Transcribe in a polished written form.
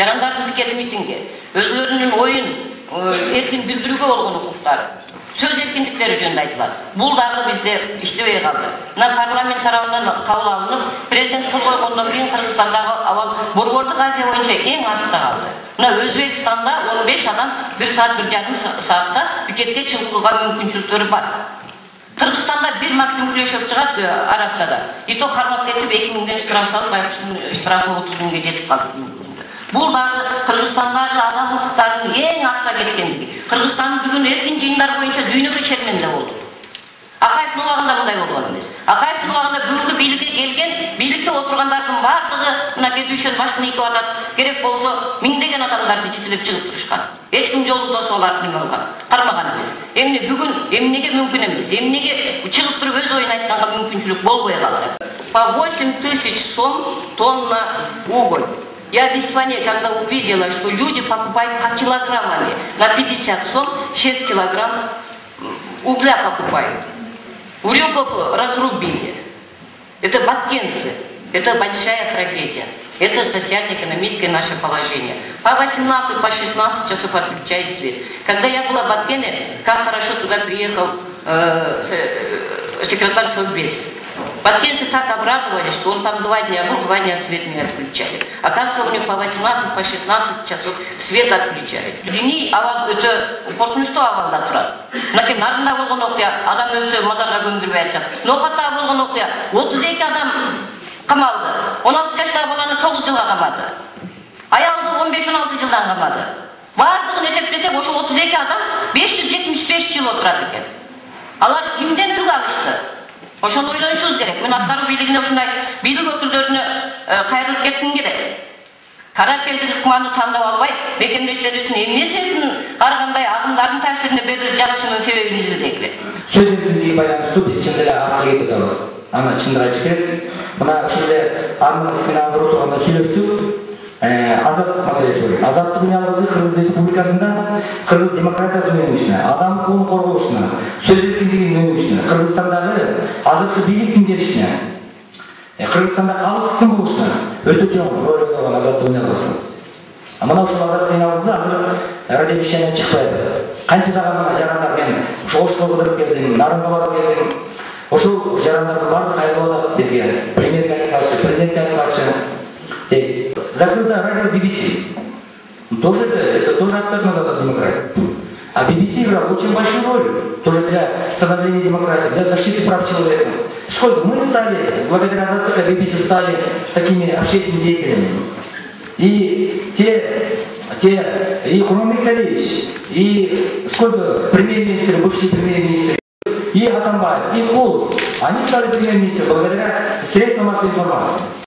жарандардын пикети митинги, өзүлөрүнүн оюн эркин билдирүүгө болгон укуктары, сөз эркиндиктери жөнүндө айтылат. Бул дагы бизде иштебей калды. Мына парламент тарабынан кабыл алынып, президент кол койгондон кийин Кыргызстандагы абал Борбордук Азия боюнча эң артта калды. Мына Өзбекстанда 15 адам 1 саат 1,5 саатта пикетке чыгууга мүмкүнчүлүктөрү бар. Кыргызстанда бир Максим Кулешов чыгат ар аптада. И то кармап кетип 2000 штраф салып, байкуштун штрафы 30 күнгө жетип калды. Бул дагы Кыргызстандагы адам укуктарынын эң артта кеткендиги. Кыргызстан бүгүн эркин жыйындар боюнча дүйнөгө шерменде болду. Акаевдин улагында мындай болгон эмес. Акаевдин улагында бүгүнкү бийликке келген, бийликте отургандардын бардыгы мына кетүүшөн башын ийип атат. Керек болсо миңдеген адамдарды читилип чыгып турушкан. Эч ким жолдо соларды неме кылган, кармаган эмес. Эмне бүгүн эмнеге мүмкүн эмес? Эмнеге чыгып туруп өз оюн айтканга мүмкүнчүлүк болбой калды? По 8000 сом тонна уголь. Я в Испании, когда увидела, что люди покупают по килограммами, на 50 сом 6 килограмм угля покупают. Урюков разрубили. Это баткенцы. Это большая трагедия. Это социально-экономическое наше положение. По 18, по 16 часов отключает свет. Когда я была в Баткене, как хорошо туда приехал секретарь Совбез. Баткенцы так обрадовались, что он там 2 дня был, 2 дня свет не отключали. Оказывается, у них по 18, по 16 часов свет отключали. Дини авал өтө коркунучтуу абалда турат. Мынакей нарында болгон окуя, адам өзү мазарга көмдүрбөй атышат. Ноката болгон окуя, 32 адам камалды. 16 жаштагы баланы 9 жылга камады. Аялды 15-16 жылдан камады. Бардыгын эсептесек, ошо 32 адам 575 жыл отурат экен. Алар кимден үлгү алышты? Ошону ойлонушубуз керек. Мен аткаруу бийлигине ушундай бийлик өкүлдөрүнө кайрылып кетким керек. Кара келдик ыкманы тандап албай, бекемдештерибиздин эмне себебин карагандай агымдардын таасирине берип жатышынын себебин изилдегиле. Сөз эркиндиги байланыштуу биз чын эле артка кетип калабыз. Аны чындап айтыш керек. Мына ушул эле ардын сине азыр отурганда сүйлөштүк. Азаттык маселеси бар. Азаттыктын ялгызы Кыргыз Республикасында Кыргыз демократиясынын өнүгүшүнө, адам укугун коргоошуна, сөз эркиндигинин өнүгүшүнө, Кыргызстандагы азыркы бийликтин келишине, Кыргызстанда калыстыктын болушуна өтө чоң роль ойногон азаттыктын ялгызы. Мына ушул азаттыктын ялгызы азыр радиовещание чыкпайт. Канча дагы жарандар мен Ошко кыдырып келдим, Нарынга барып келдим. Ошол жарандардын баары кайрылып атат бизге. Премьерге каршы, президентке каршы. Закрыто радио BBC. Тоже это тоже альтернатива демократии. А BBC играл очень большую роль тоже для становления демократии, для защиты прав человека. Сколько мы стали, благодаря Азаттыку BBC стали такими общественными деятелями. И и Хурман Исаевич, и сколько премьер-министры, бывшие премьер-министры, и Атамбаев, и Кулов, они стали премьер-министрами благодаря средствам массовой информации.